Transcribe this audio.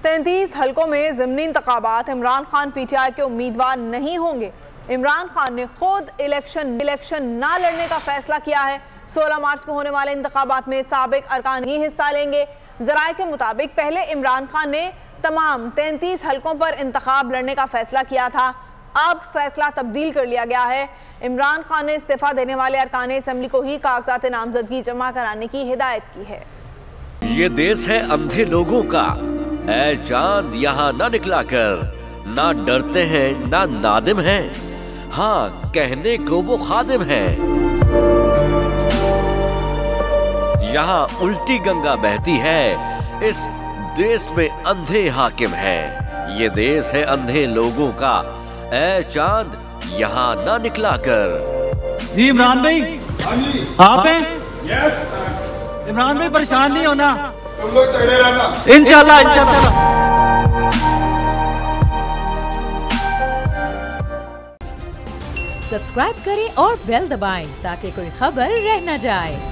33 हलकों में ज़िमनी इंतखाबात, इमरान खान पीटीआई के उम्मीदवार नहीं होंगे। इमरान खान ने खुद इलेक्शन ना लड़ने का फैसला किया है। 16 मार्च को होने वाले इंतखाबात में साबिक अरकान ही हिस्सा लेंगे। ज़राए के मुताबिक पहले इमरान खान ने तमाम 33 हलकों पर इंतखाब लड़ने का फैसला किया था, अब फैसला तब्दील कर लिया गया है। इमरान खान ने इस्तीफा देने वाले अरकान असम्बली को ही कागजात नामजदगी जमा कराने की हिदायत की है। ये देश है अंधे लोगों का, ऐ चांद यहाँ ना निकला कर। ना डरते हैं ना नादिम हैं, हाँ कहने को वो खादिम हैं। यहाँ उल्टी गंगा बहती है, इस देश में अंधे हाकिम हैं। ये देश है अंधे लोगों का, ऐ चांद यहाँ ना निकला कर। जी इमरान भाई, आप हैं? इमरान भाई परेशान नहीं होना, तुम लोग तगड़े रहना, इंशाल्लाह इंशाल्लाह। सब्सक्राइब करें और बेल दबाएं ताकि कोई खबर रह न जाए।